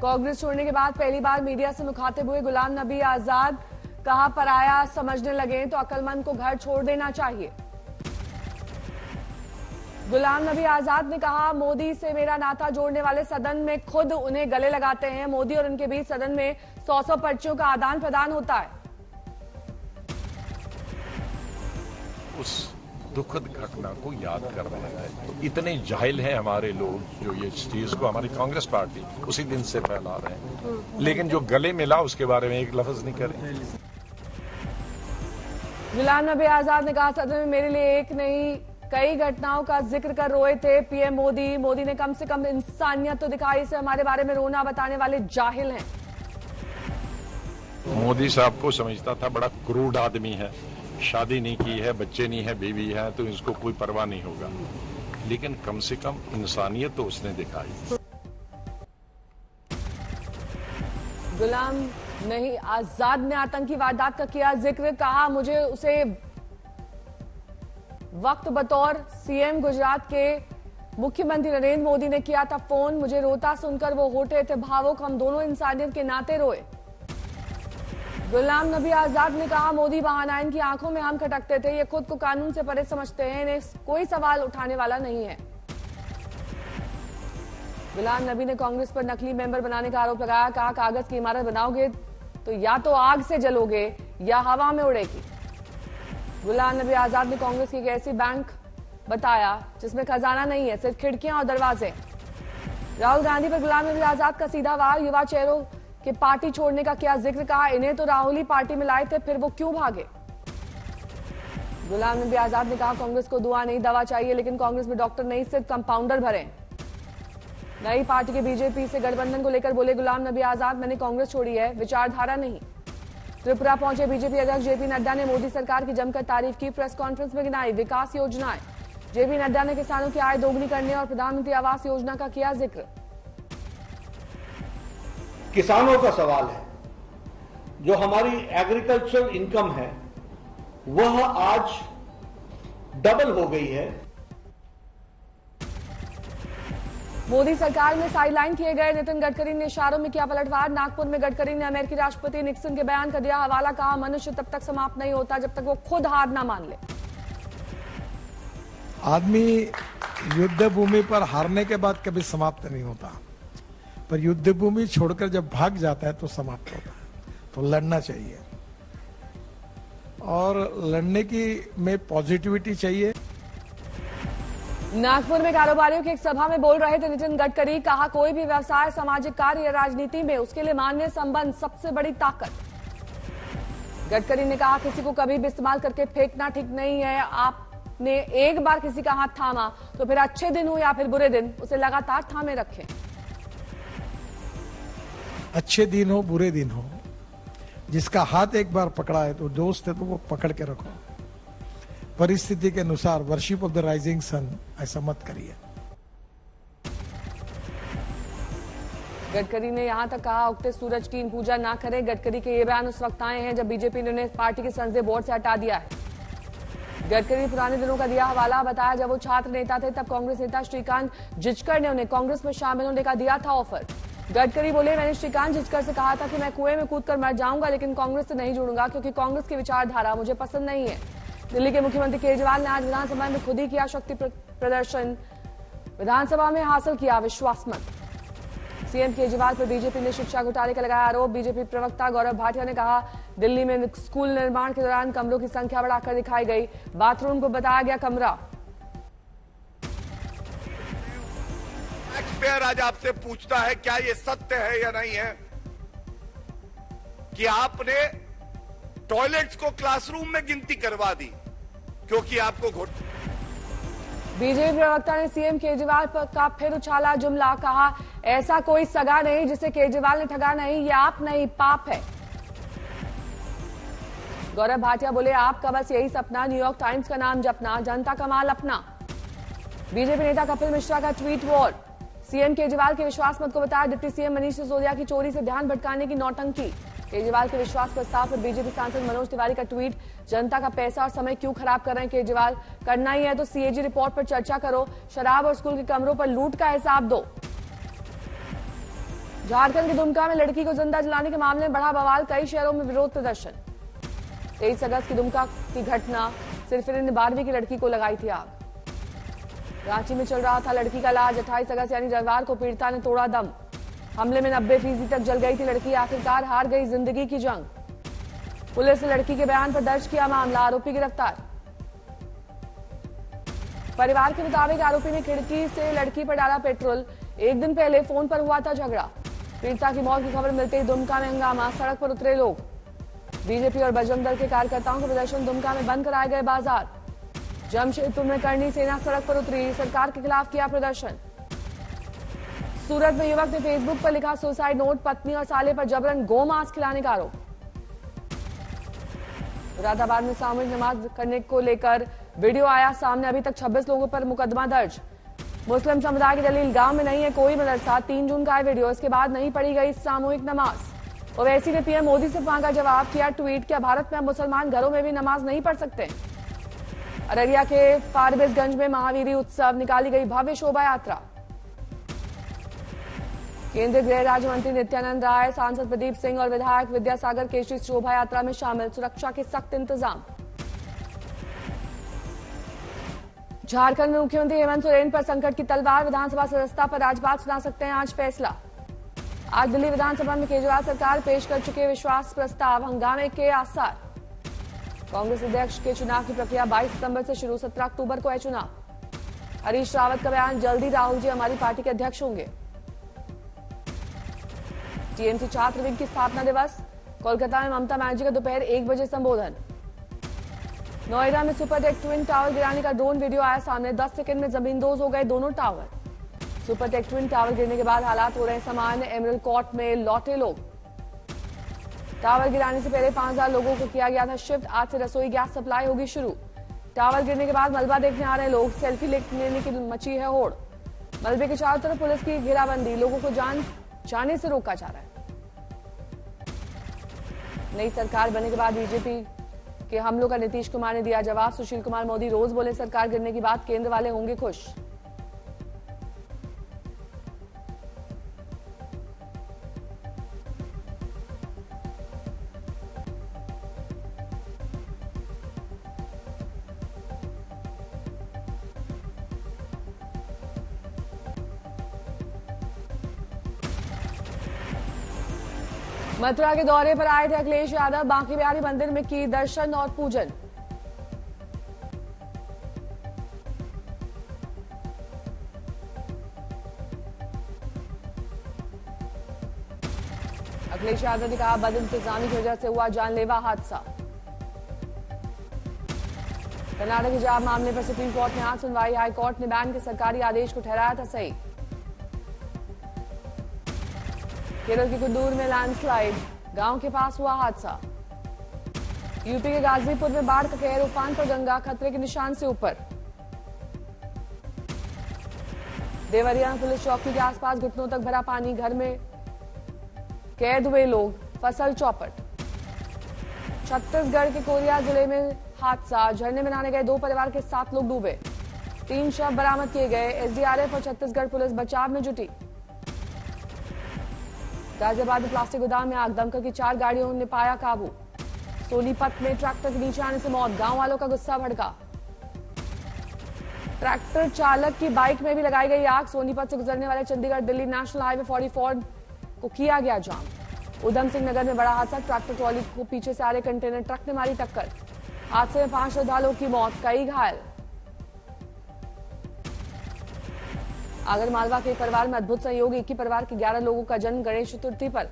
कांग्रेस छोड़ने के बाद पहली बार मीडिया से मुखातिब हुए गुलाम नबी आजाद, कहा पराया समझने लगे तो अक्लमंद को घर छोड़ देना चाहिए। गुलाम नबी आजाद ने कहा मोदी से मेरा नाता जोड़ने वाले सदन में खुद उन्हें गले लगाते हैं। मोदी और उनके बीच सदन में 100 पर्चियों का आदान प्रदान होता है। उस दुखद घटना को याद कर रहे हैं तो इतने जाहिल हैं हमारे लोग जो ये चीज को हमारी कांग्रेस पार्टी उसी दिन से फैला रहे हैं, लेकिन जो गले मिला उसके बारे में एक लफ्ज नहीं करें। गुलाम नबी आजाद ने कहा सदन में मेरे लिए एक नहीं कई घटनाओं का जिक्र कर रोए थे पीएम मोदी ने कम से कम इंसानियत तो दिखाई, से हमारे बारे में रोना बताने वाले जाहिल हैं। मोदी साहब को समझता था बड़ा क्रूड आदमी है, शादी नहीं की है, बच्चे नहीं है, बीवी है, तो इसको कोई परवाह नहीं होगा, लेकिन कम से कम इंसानियत तो उसने दिखाई। गुलाम नहीं आजाद ने आतंकी वारदात का किया जिक्र, कहा मुझे उसे वक्त बतौर सीएम गुजरात के मुख्यमंत्री नरेंद्र मोदी ने किया था फोन, मुझे रोता सुनकर वो होते थे भावुक, हम दोनों इंसानियत के नाते रोए। गुलाम नबी आजाद ने कहा मोदी बहाना, इनकी आंखों में हम खटकते थे, ये खुद को कानून से परे समझते हैं, इन्हें कोई सवाल उठाने वाला नहीं है। गुलाम नबी ने कांग्रेस पर नकली मेंबर बनाने का आरोप लगाया, कहा कागज की इमारत बनाओगे तो या तो आग से जलोगे या हवा में उड़ेगी। गुलाम नबी आजाद ने कांग्रेस की एक ऐसी बैंक बताया जिसमें खजाना नहीं है, सिर्फ खिड़कियां और दरवाजे। राहुल गांधी पर गुलाम नबी आजाद का सीधा वार, युवा चेहरों के पार्टी छोड़ने का किया जिक्र, कहा इन्हें तो राहुल ही पार्टी में लाए थे, फिर वो क्यों भागे। गुलाम नबी आजाद ने कहा कांग्रेस को दुआ नहीं दवा चाहिए, लेकिन कांग्रेस में डॉक्टर नहीं सिर्फ कंपाउंडर भरे। नई पार्टी के बीजेपी से गठबंधन को लेकर बोले गुलाम नबी आजाद, मैंने कांग्रेस छोड़ी है, विचारधारा नहीं। त्रिपुरा पहुंचे बीजेपी अध्यक्ष जेपी नड्डा ने मोदी सरकार की जमकर तारीफ की, प्रेस कॉन्फ्रेंस में गिनाई विकास योजनाएं। जेपी नड्डा ने किसानों की आय दोगुनी करने और प्रधानमंत्री आवास योजना का किया जिक्र। किसानों का सवाल है, जो हमारी एग्रीकल्चरल इनकम है वह आज डबल हो गई है। मोदी सरकार में साइडलाइन किए गए नितिन गडकरी ने इशारों में किया पलटवार। नागपुर में गडकरी ने अमेरिकी राष्ट्रपति निक्सन के बयान का दिया हवाला, कहा मनुष्य तब तक समाप्त नहीं होता जब तक वो खुद हार ना मान ले। आदमी युद्ध भूमि पर हारने के बाद कभी समाप्त नहीं होता, पर युद्ध भूमि छोड़कर जब भाग जाता है तो समाप्त होता है। तो लड़ना चाहिए और लड़ने की में पॉजिटिविटी चाहिए। नागपुर में कारोबारियों की एक सभा में बोल रहे थे नितिन गडकरी, कहा कोई भी व्यवसाय, सामाजिक कार्य या राजनीति में उसके लिए मान्य संबंध सबसे बड़ी ताकत। गडकरी ने कहा किसी को कभी भी इस्तेमाल करके फेंकना ठीक नहीं है। आपने एक बार किसी का हाथ थामा तो फिर अच्छे दिन हो या फिर बुरे दिन उसे लगातार थामे रखें। अच्छे दिन हो बुरे दिन हो, जिसका हाथ एक बार पकड़ा है तो दोस्त है तो वो पकड़ के रखो। परिस्थिति के अनुसार worship of the rising sun ऐसा मत करिए। गडकरी ने यहां तक कहा उगते सूरज की पूजा ना करें। गडकरी के ये बयान उस वक्त आए हैं जब बीजेपी ने उन्हें पार्टी के संसदीय बोर्ड से हटा दिया है। गडकरी पुराने दिनों का दिया हवाला, बताया जब वो छात्र नेता थे तब कांग्रेस नेता श्रीकांत जिचकर ने उन्हें कांग्रेस में शामिल होने का दिया था ऑफर। गडकरी बोले मैंने श्रीकांत जिचकर से कहा था कि मैं कुएं में कूदकर मर जाऊंगा, लेकिन कांग्रेस से नहीं जुड़ूंगा क्योंकि कांग्रेस की विचारधारा मुझे पसंद नहीं है। दिल्ली के मुख्यमंत्री केजरीवाल ने आज विधानसभा में खुद ही किया शक्ति प्रदर्शन, विधानसभा में हासिल किया विश्वास मत। सीएम केजरीवाल पर बीजेपी ने शिक्षा घोटाले का लगाया आरोप। बीजेपी प्रवक्ता गौरव भाटिया ने कहा दिल्ली में स्कूल निर्माण के दौरान कमरों की संख्या बढ़ाकर दिखाई गई, बाथरूम को बताया गया कमरा। टैक्सपेयर आज आपसे पूछता है क्या ये सत्य है या नहीं है कि आपने टॉयलेट्स को क्लासरूम में गिनती करवा दी क्योंकि आपको बीजेपी प्रवक्ता ने सीएम केजरीवाल का फिर उछाला जुमला, कहा ऐसा कोई सगा नहीं जिसे केजरीवाल ने ठगा नहीं, ये आप नहीं पाप है। गौरव भाटिया बोले आपका बस यही सपना, न्यूयॉर्क टाइम्स का नाम जपना, जनता का माल अपना। बीजेपी नेता कपिल मिश्रा का ट्वीट वॉर, सीएम केजरीवाल के विश्वास मत को बताया डिप्टी सीएम मनीष सिसोदिया की चोरी से ध्यान भटकाने की नौटंकी। केजरीवाल के विश्वास प्रस्ताव पर बीजेपी सांसद मनोज तिवारी का ट्वीट, जनता का पैसा और समय क्यों खराब कर रहे हैं केजरीवाल, करना ही है तो सीएजी रिपोर्ट पर चर्चा करो, शराब और स्कूल के कमरों पर लूट का हिसाब दो। झारखंड के दुमका में लड़की को जिंदा जलाने के मामले में बढ़ा बवाल, कई शहरों में विरोध प्रदर्शन। 23 अगस्त की दुमका की घटना, सिरफिरे ने 12वीं की लड़की को लगाई थी आग। रांची में चल रहा था लड़की का इलाज। 28 अगस्त यानी रविवार को पीड़िता ने तोड़ा दम। हमले में 90% तक जल गई थी लड़की, आखिरकार हार गई जिंदगी की जंग। पुलिस ने लड़की के बयान पर दर्ज किया मामला, आरोपी गिरफ्तार। परिवार के मुताबिक आरोपी ने खिड़की से लड़की पर डाला पेट्रोल। एक दिन पहले फोन पर हुआ था झगड़ा। पीड़िता की मौत की खबर मिलते ही दुमका में हंगामा, सड़क पर उतरे लोग। बीजेपी और बजरंग दल के कार्यकर्ताओं के प्रदर्शन, दुमका में बंद कराए गए बाजार। जमशेदपुर में करनी सेना सड़क पर उतरी, सरकार के खिलाफ किया प्रदर्शन। सूरत में युवक ने फेसबुक पर लिखा सुसाइड नोट, पत्नी और साले पर जबरन गौ मांस खिलाने का आरोप। मुरादाबाद में सामूहिक नमाज करने को लेकर वीडियो आया सामने, अभी तक 26 लोगों पर मुकदमा दर्ज। मुस्लिम समुदाय की दलील, गांव में नहीं है कोई मदरसा। 3 जून का है वीडियो, इसके बाद नहीं पढ़ी गई सामूहिक नमाज। ओवैसी ने पीएम मोदी से मांगा जवाब, किया ट्वीट, क्या भारत में अब मुसलमान घरों में भी नमाज नहीं पढ़ सकते? अररिया के फारबिसगंज में महावीरी उत्सव, निकाली गई भव्य शोभा यात्रा। केंद्रीय गृह राज्य मंत्री नित्यानंद राय, सांसद प्रदीप सिंह और विधायक विद्यासागर केशरी शोभा यात्रा में शामिल, सुरक्षा के सख्त इंतजाम। झारखंड में मुख्यमंत्री हेमंत सोरेन पर संकट की तलवार, विधानसभा सदस्यता पर राज्यपाल सुना सकते हैं आज फैसला। आज दिल्ली विधानसभा में केजरीवाल सरकार पेश कर चुके विश्वास प्रस्ताव, हंगामे के आसार। कांग्रेस अध्यक्ष के चुनाव की प्रक्रिया 22 सितंबर से शुरू, 17 अक्टूबर को है चुनाव। हरीश रावत का बयान, जल्दी राहुल जी हमारी पार्टी के अध्यक्ष होंगे। टीएमसी छात्र विंग की स्थापना दिवस, कोलकाता में ममता बनर्जी का दोपहर 1 बजे संबोधन। नोएडा में सुपरटेक ट्विन टावर गिराने का ड्रोन वीडियो आया सामने, 10 सेकंड में जमींदोज हो गए दोनों टावर। सुपरटेक ट्विन टावर गिरने के बाद हालात हो रहे सामान्य, एमरल्ड कोर्ट में लौटे लोग। टावर गिराने से पहले 5000 लोगों को किया गया था शिफ्ट, आज से रसोई गैस सप्लाई होगी शुरू। टावर गिरने के बाद मलबा देखने आ रहे लोग, सेल्फी लेने की मची है होड़। मलबे के चारों तरफ पुलिस की घेराबंदी, लोगों को जाने से रोका जा रहा है। नई सरकार बनने के बाद बीजेपी के हमलों का नीतीश कुमार ने दिया जवाब। सुशील कुमार मोदी रोज बोले सरकार गिरने की बात, केंद्र वाले होंगे खुश। मथुरा के दौरे पर आए थे अखिलेश यादव, बांके बिहारी मंदिर में की दर्शन और पूजन। अखिलेश यादव ने कहा बद इंतजामी की वजह से हुआ जानलेवा हादसा। कर्नाटक हिजाब मामले पर सुप्रीम कोर्ट ने आज सुनवाई, हाई कोर्ट ने बैन के सरकारी आदेश को ठहराया था सही। केरल के कुड्डूर में लैंडस्लाइड, गांव के पास हुआ हादसा। यूपी के गाजीपुर में बाढ़ का कहर, उफान पर गंगा खतरे के निशान से ऊपर। देवरिया पुलिस चौकी के आसपास घुटनों तक भरा पानी, घर में कैद हुए लोग, फसल चौपट। छत्तीसगढ़ के कोरिया जिले में हादसा, झरने में नहाने गए 2 परिवार के 7 लोग डूबे। 3 शव बरामद किए गए, एसडीआरएफ और छत्तीसगढ़ पुलिस बचाव में जुटी। गाजियाबाद में प्लास्टिक गोदाम में आग, दमकल की 4 गाड़ियों ने पाया काबू। सोनीपत में ट्रैक्टर के नीचे आने से मौत, गांव वालों का गुस्सा भड़का। ट्रैक्टर चालक की बाइक में भी लगाई गई आग, सोनीपत से गुजरने वाले चंडीगढ़ दिल्ली नेशनल हाईवे 44 को किया गया जाम। उधम सिंह नगर में बड़ा हादसा, ट्रैक्टर ट्रॉली को पीछे से आ रहे कंटेनर ट्रक ने मारी टक्कर। हादसे में 5 श्रद्धालुओं की मौत, कई घायल। आगर मालवा के परिवार में अद्भुत संयोग, एक ही परिवार के 11 लोगों का जन्म गणेश चतुर्थी पर।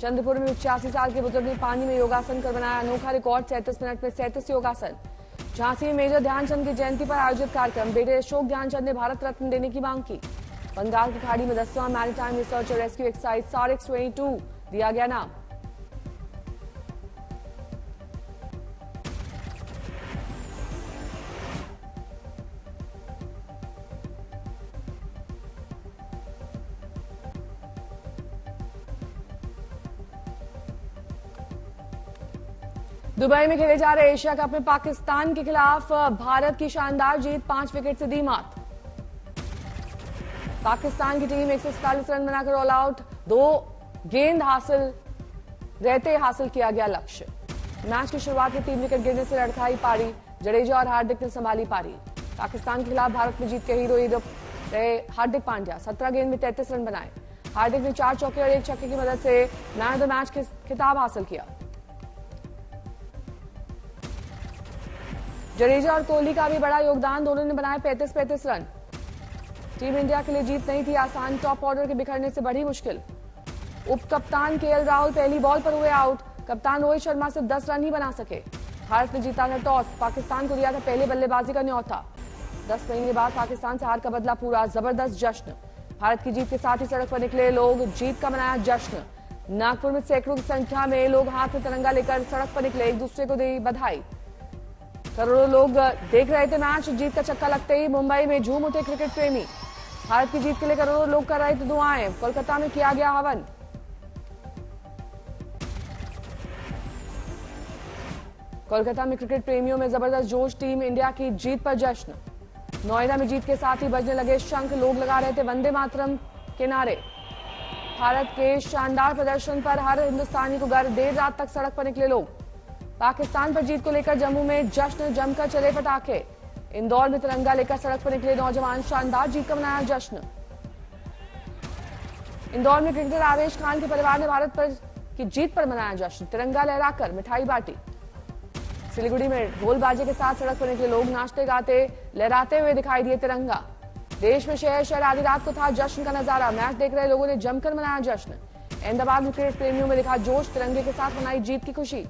चंद्रपुर में 86 साल के बुजुर्ग ने पानी में योगासन कर बनाया अनोखा रिकॉर्ड, 37 मिनट में 37 योगासन। झांसी में मेजर ध्यानचंद की जयंती पर आयोजित कार्यक्रम, बेटे अशोक ध्यानचंद ने भारत रत्न देने की मांग की। बंगाल की खाड़ी में 10वां मैरीटाइम रिसर्च और रेस्क्यू एक्सरसाइज सारिक्स 22 दिया गया नाम। दुबई में खेले जा रहे एशिया कप में पाकिस्तान के खिलाफ भारत की शानदार जीत, 5 विकेट से दी मात। पाकिस्तान की टीम 147 रन बनाकर ऑल आउट। 2 गेंद हासिल रहते हासिल किया गया लक्ष्य। मैच की शुरुआत में 3 विकेट गिरने से लड़खड़ाई पारी। जडेजा और हार्दिक ने संभाली पारी। पाकिस्तान के खिलाफ भारत में जीत के हीरो रहे हार्दिक पांड्या। 17 गेंद में 33 रन बनाए। हार्दिक ने 4 चौके और 1 छक्के की मदद से मैन ऑफ द मैच खिताब हासिल किया। जडेजा और कोहली का भी बड़ा योगदान, दोनों ने बनाए 35-35 रन। टीम इंडिया के लिए जीत नहीं थी आसान, टॉप ऑर्डर के बिखरने से बड़ी मुश्किल। उप कप्तान केएल राहुल पहली बॉल पर हुए आउट। कप्तान रोहित शर्मा सिर्फ 10 रन ही बना सके। भारत ने जीता था टॉस, पाकिस्तान को दिया था पहले बल्लेबाजी का न्योता। 10 महीने बाद पाकिस्तान से हार का बदला पूरा, जबरदस्त जश्न। भारत की जीत के साथ ही सड़क पर निकले लोग, जीत का मनाया जश्न। नागपुर में सैकड़ों की संख्या में लोग हाथ में तिरंगा लेकर सड़क पर निकले, एक दूसरे को दी बधाई। करोड़ों लोग देख रहे थे मैच। जीत का छक्का लगते ही मुंबई में झूम उठे क्रिकेट प्रेमी। भारत की जीत के लिए करोड़ों लोग कर रहे थे दुआएं। कोलकाता में किया गया हवन। कोलकाता में क्रिकेट प्रेमियों में जबरदस्त जोश, टीम इंडिया की जीत पर जश्न। नोएडा में जीत के साथ ही बजने लगे शंख, लोग लगा रहे थे वंदे मातरम के नारे। भारत के शानदार प्रदर्शन पर हर हिंदुस्तानी को गर्व, देर रात तक सड़क पर निकले लोग। पाकिस्तान पर जीत को लेकर जम्मू में जश्न, जमकर चले पटाखे। इंदौर में तिरंगा लेकर सड़क पर निकले नौजवान, शानदार जीत का मनाया जश्न। इंदौर में क्रिकेटर आवेश खान के परिवार ने भारत की जीत पर मनाया जश्न, तिरंगा लहराकर मिठाई बांटी। सिलीगुड़ी में ढोल बाजे के साथ सड़क पर निकले लोग नाचते गाते लहराते हुए दिखाई दिए तिरंगा। देश में शहर शहर आधी रात को था जश्न का नजारा। मैच देख रहे लोगों ने जमकर मनाया जश्न। अहमदाबाद में क्रिकेट प्रेमियों में दिखा जोश, तिरंगे के साथ मनाई जीत की खुशी।